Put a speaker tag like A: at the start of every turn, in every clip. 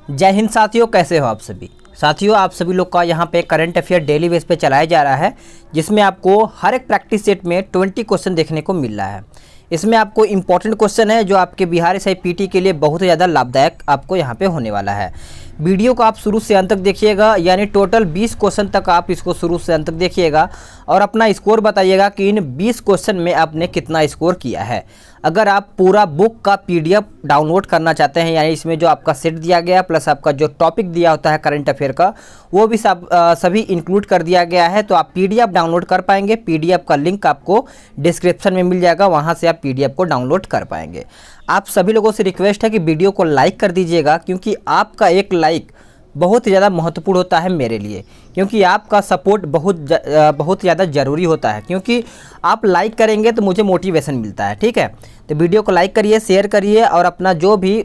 A: जय हिंद साथियों, कैसे हो आप सभी। साथियों, आप सभी लोग का यहाँ पे करंट अफेयर डेली बेस पे चलाया जा रहा है, जिसमें आपको हर एक प्रैक्टिस सेट में 20 क्वेश्चन देखने को मिल रहा है। इसमें आपको इंपॉर्टेंट क्वेश्चन है जो आपके बिहार एसआई पीटी के लिए बहुत ही ज़्यादा लाभदायक आपको यहाँ पे होने वाला है। वीडियो को आप शुरू से अंत तक देखिएगा, यानी टोटल 20 क्वेश्चन तक आप इसको शुरू से अंत तक देखिएगा और अपना स्कोर बताइएगा कि इन 20 क्वेश्चन में आपने कितना स्कोर किया है। अगर आप पूरा बुक का पीडीएफ डाउनलोड करना चाहते हैं, यानी इसमें जो आपका सेट दिया गया प्लस आपका जो टॉपिक दिया होता है करंट अफेयर का, वो भी सभी इंक्लूड कर दिया गया है, तो आप पीडीएफ डाउनलोड कर पाएंगे। पीडीएफ का लिंक आपको डिस्क्रिप्शन में मिल जाएगा, वहाँ से आप पीडीएफ को डाउनलोड कर पाएंगे। आप सभी लोगों से रिक्वेस्ट है कि वीडियो को लाइक कर दीजिएगा, क्योंकि आपका एक लाइक बहुत ही ज़्यादा महत्वपूर्ण होता है मेरे लिए, क्योंकि आपका सपोर्ट बहुत ज़्यादा ज़रूरी होता है, क्योंकि आप लाइक करेंगे तो मुझे मोटिवेशन मिलता है। ठीक है, तो वीडियो को लाइक करिए, शेयर करिए और अपना जो भी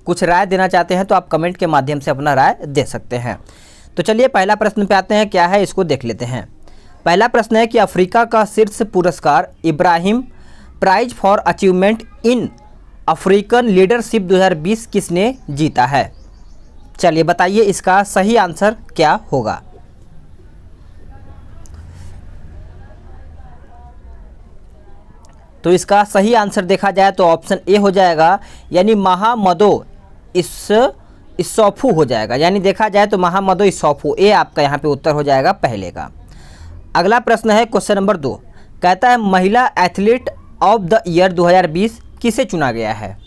A: कुछ राय देना चाहते हैं तो आप कमेंट के माध्यम से अपना राय दे सकते हैं। तो चलिए पहला प्रश्न पे आते हैं, क्या है इसको देख लेते हैं। पहला प्रश्न है कि अफ्रीका का शीर्ष पुरस्कार Ibrahim prize for achievement in African leadership 2020 किसने जीता है। चलिए बताइए इसका सही आंसर क्या होगा। तो इसका सही आंसर देखा जाए तो ऑप्शन ए हो जाएगा, यानी महामदो इसौफू हो जाएगा। यानी देखा जाए तो महामदो इसौफू, ए आपका यहाँ पे उत्तर हो जाएगा पहले का। अगला प्रश्न है क्वेश्चन नंबर 2, कहता है महिला एथलीट ऑफ द ईयर 2020 किसे चुना गया है।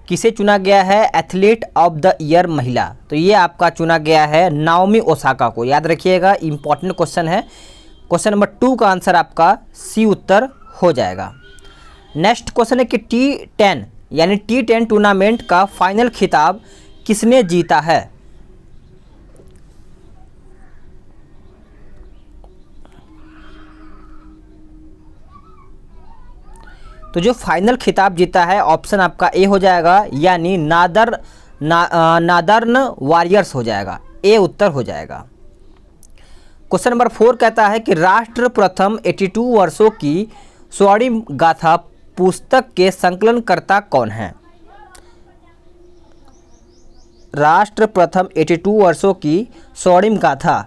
A: किसे चुना गया है एथलीट ऑफ द ईयर महिला, तो ये आपका चुना गया है नाओमी ओसाका को। याद रखिएगा, इंपॉर्टेंट क्वेश्चन है। क्वेश्चन नंबर 2 का आंसर आपका सी उत्तर हो जाएगा। नेक्स्ट क्वेश्चन है कि T10 यानी T10 टूर्नामेंट का फाइनल खिताब किसने जीता है। तो जो फाइनल खिताब जीता है ऑप्शन आपका ए हो जाएगा, यानी नादर्न वॉरियर्स हो जाएगा, ए उत्तर हो जाएगा। क्वेश्चन नंबर 4 कहता है कि राष्ट्र प्रथम 82 वर्षों की स्वर्णिम गाथा पुस्तक के संकलनकर्ता कौन है। राष्ट्र प्रथम 82 वर्षों की स्वर्णिम गाथा,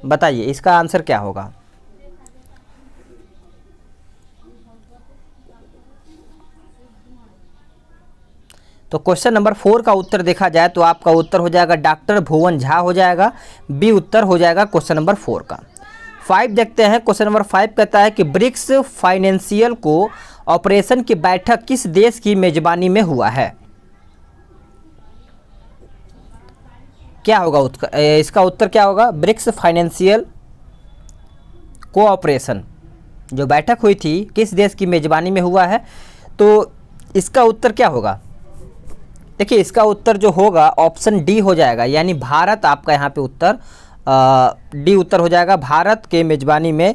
A: बताइए इसका आंसर क्या होगा। तो क्वेश्चन नंबर 4 का उत्तर देखा जाए तो आपका उत्तर हो जाएगा डॉक्टर भुवन झा हो जाएगा, बी उत्तर हो जाएगा क्वेश्चन नंबर 4 का। 5 देखते हैं। क्वेश्चन नंबर 5 कहता है कि ब्रिक्स फाइनेंशियल को ऑपरेशन की बैठक किस देश की मेजबानी में हुआ है। क्या होगा इसका उत्तर क्या होगा। ब्रिक्स फाइनेंशियल कोऑपरेशन जो बैठक हुई थी किस देश की मेजबानी में हुआ है, तो इसका उत्तर क्या होगा। देखिए इसका उत्तर जो होगा ऑप्शन डी हो जाएगा, यानी भारत आपका यहाँ पे उत्तर डी उत्तर हो जाएगा। भारत के मेजबानी में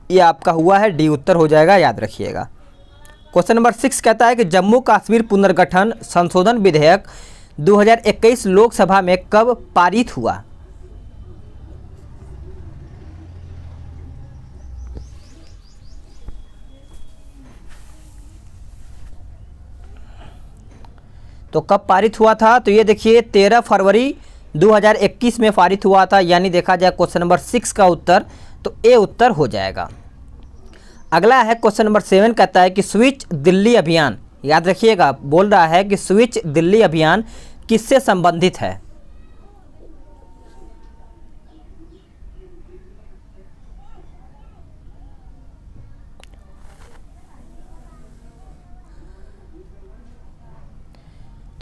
A: ये आपका हुआ है, डी उत्तर हो जाएगा, याद रखिएगा। क्वेश्चन नंबर 6 कहता है कि जम्मू कश्मीर पुनर्गठन संशोधन विधेयक 2021 लोकसभा में कब पारित हुआ। तो कब पारित हुआ था, तो ये देखिए 13 फरवरी 2021 में पारित हुआ था, यानी देखा जाए क्वेश्चन नंबर 6 का उत्तर तो ए उत्तर हो जाएगा। अगला है क्वेश्चन नंबर 7 कहता है कि स्विच दिल्ली अभियान, याद रखिएगा बोल रहा है कि स्विच दिल्ली अभियान किससे संबंधित है।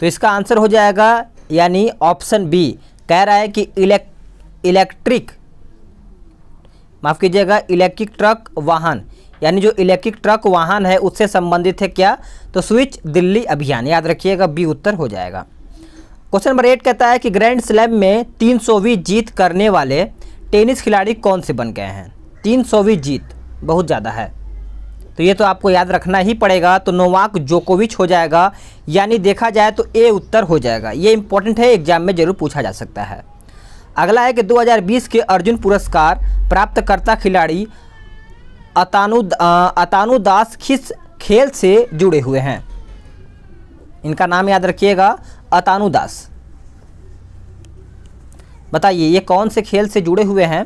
A: तो इसका आंसर हो जाएगा, यानी ऑप्शन बी कह रहा है कि इलेक्ट्रिक ट्रक वाहन, यानी जो इलेक्ट्रिक ट्रक वाहन है उससे संबंधित है क्या, तो स्विच दिल्ली अभियान, याद रखिएगा बी उत्तर हो जाएगा। क्वेश्चन नंबर 8 कहता है कि ग्रैंड स्लैम में 300वीं जीत करने वाले टेनिस खिलाड़ी कौन से बन गए हैं। 300वीं जीत बहुत ज़्यादा है, तो ये तो आपको याद रखना ही पड़ेगा, तो नोवाक जोकोविच हो जाएगा, यानी देखा जाए तो ए उत्तर हो जाएगा। ये इंपॉर्टेंट है, एग्जाम में जरूर पूछा जा सकता है। अगला है कि 2020 के अर्जुन पुरस्कार प्राप्तकर्ता खिलाड़ी अतानु दास किस खेल से जुड़े हुए हैं? इनका नाम याद रखिएगा, अतानु दास। बताइए ये कौन से खेल से जुड़े हुए हैं?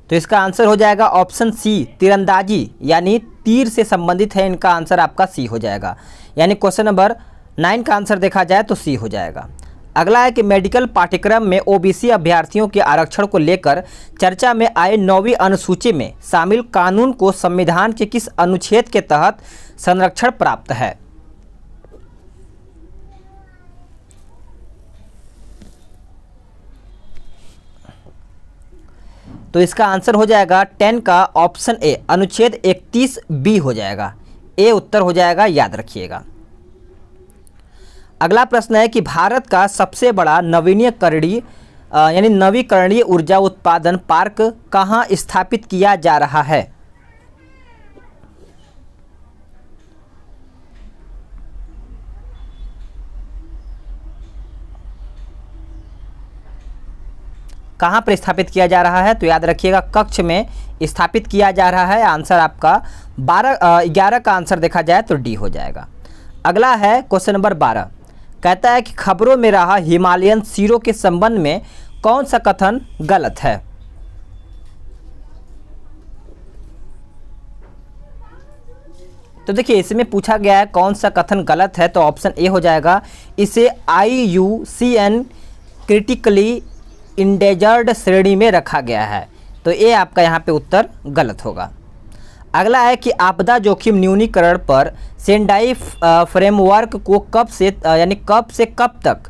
A: तो इसका आंसर हो जाएगा ऑप्शन सी, तीरंदाजी, यानी तीर से संबंधित है। इनका आंसर आपका सी हो जाएगा, यानी क्वेश्चन नंबर 9 का आंसर देखा जाए तो सी हो जाएगा। अगला है कि मेडिकल पाठ्यक्रम में ओबीसी अभ्यर्थियों के आरक्षण को लेकर चर्चा में आए 9वीं अनुसूची में शामिल कानून को संविधान के किस अनुच्छेद के तहत संरक्षण प्राप्त है? तो इसका आंसर हो जाएगा 10 का ऑप्शन ए, अनुच्छेद 31 बी हो जाएगा। ए उत्तर हो जाएगा, याद रखिएगा। अगला प्रश्न है कि भारत का सबसे बड़ा नवीकरणीय यानी नवीकरणीय ऊर्जा उत्पादन पार्क कहाँ स्थापित किया जा रहा है? कहाँ पर स्थापित किया जा रहा है? तो याद रखिएगा कक्ष में स्थापित किया जा रहा है। आंसर आपका 11 का आंसर देखा जाए तो डी हो जाएगा। अगला है क्वेश्चन नंबर 12, कहता है कि खबरों में रहा हिमालयन सीरो के संबंध में कौन सा कथन गलत है? तो देखिए इसमें पूछा गया है कौन सा कथन गलत है, तो ऑप्शन ए हो जाएगा, इसे IUCN क्रिटिकली इंडेंजर्ड श्रेणी में रखा गया है। तो ये आपका यहाँ पे उत्तर गलत होगा। अगला है कि आपदा जोखिम न्यूनीकरण पर सेंडाई फ्रेमवर्क को कब से कब तक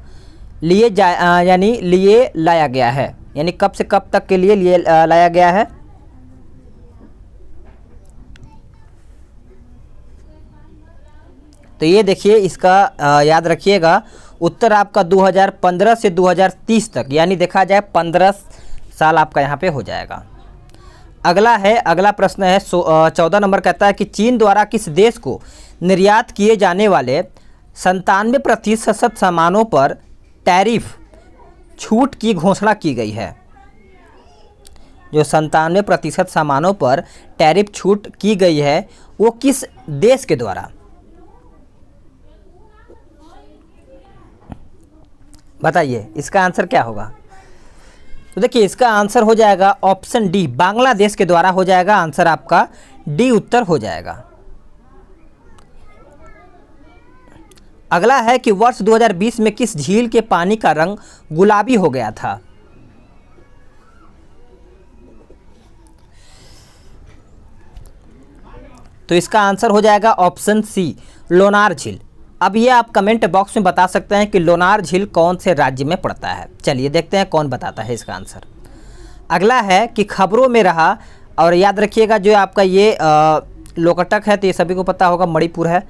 A: लिए लाया गया है? यानी कब से कब तक के लिए लाया गया है? तो ये देखिए इसका याद रखिएगा, उत्तर आपका 2015 से 2030 तक, यानी देखा जाए 15 साल आपका यहाँ पे हो जाएगा। अगला प्रश्न है 14 नंबर, कहता है कि चीन द्वारा किस देश को निर्यात किए जाने वाले 97% सामानों पर टैरिफ छूट की घोषणा की गई है? जो 97% सामानों पर टैरिफ छूट की गई है वो किस देश के द्वारा? बताइए इसका आंसर क्या होगा? तो देखिए इसका आंसर हो जाएगा ऑप्शन डी, बांग्लादेश के द्वारा हो जाएगा। आंसर आपका डी उत्तर हो जाएगा। अगला है कि वर्ष 2020 में किस झील के पानी का रंग गुलाबी हो गया था? तो इसका आंसर हो जाएगा ऑप्शन सी, लोनार झील। अब ये आप कमेंट बॉक्स में बता सकते हैं कि लोनार झील कौन से राज्य में पड़ता है। चलिए देखते हैं कौन बताता है इसका आंसर। अगला है कि खबरों में रहा, और याद रखिएगा जो आपका ये लोकटक है तो ये सभी को पता होगा, मणिपुर है।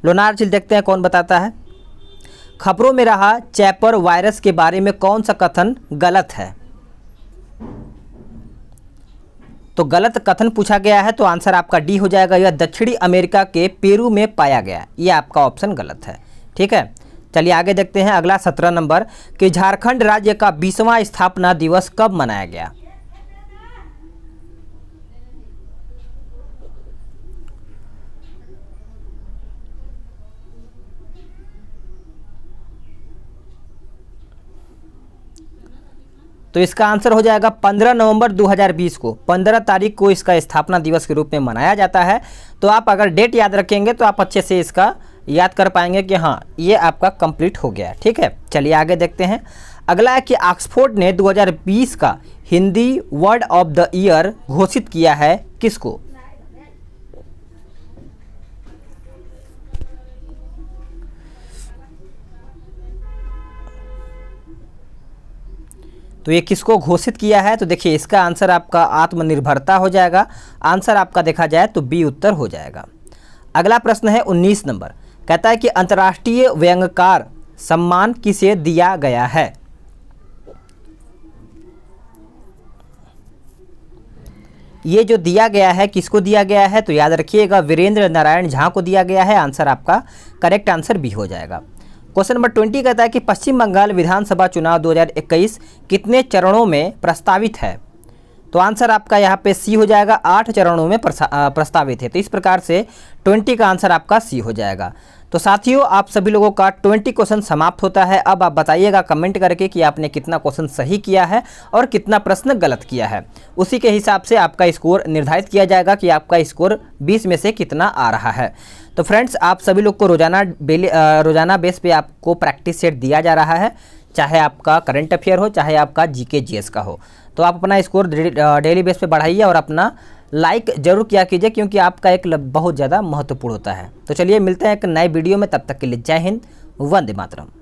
A: लोनार झील देखते हैं कौन बताता है। खबरों में रहा चैपर वायरस के बारे में कौन सा कथन गलत है? तो गलत कथन पूछा गया है, तो आंसर आपका डी हो जाएगा। यह दक्षिणी अमेरिका के पेरू में पाया गया। ये आपका ऑप्शन गलत है। ठीक है, चलिए आगे देखते हैं। अगला 17 नंबर कि झारखंड राज्य का 20वां स्थापना दिवस कब मनाया गया? तो इसका आंसर हो जाएगा 15 नवंबर 2020 को। 15 तारीख को इसका स्थापना दिवस के रूप में मनाया जाता है। तो आप अगर डेट याद रखेंगे तो आप अच्छे से इसका याद कर पाएंगे कि हाँ ये आपका कंप्लीट हो गया। ठीक है, चलिए आगे देखते हैं। अगला है कि ऑक्सफोर्ड ने 2020 का Hindi word of the year घोषित किया है किसको? तो ये किसको घोषित किया है? तो देखिए इसका आंसर आपका आत्मनिर्भरता हो जाएगा। आंसर आपका देखा जाए तो बी उत्तर हो जाएगा। अगला प्रश्न है 19 नंबर, कहता है कि अंतर्राष्ट्रीय व्यंग्यकार सम्मान किसे दिया गया है? ये जो दिया गया है किसको दिया गया है? तो याद रखिएगा वीरेंद्र नारायण झा को दिया गया है। आंसर आपका करेक्ट आंसर बी हो जाएगा। क्वेश्चन नंबर 20 कहता है कि पश्चिम बंगाल विधानसभा चुनाव 2021 कितने चरणों में प्रस्तावित है। तो आंसर आपका यहाँ पे सी हो जाएगा, 8 चरणों में प्रस्तावित है। तो इस प्रकार से 20 का आंसर आपका सी हो जाएगा। तो साथियों, आप सभी लोगों का 20 क्वेश्चन समाप्त होता है। अब आप बताइएगा कमेंट करके कि आपने कितना क्वेश्चन सही किया है और कितना प्रश्न गलत किया है। उसी के हिसाब से आपका स्कोर निर्धारित किया जाएगा कि आपका स्कोर 20 में से कितना आ रहा है। तो फ्रेंड्स, आप सभी लोग को रोजाना बेस पे आपको प्रैक्टिस सेट दिया जा रहा है, चाहे आपका करंट अफेयर हो, चाहे आपका जीके जीएस का हो। तो आप अपना स्कोर डेली बेस पे बढ़ाइए और अपना लाइक जरूर किया कीजिए, क्योंकि आपका एक बहुत ज़्यादा महत्वपूर्ण होता है। तो चलिए मिलते हैं एक नए वीडियो में, तब तक के लिए जय हिंद, वंदे मातरम।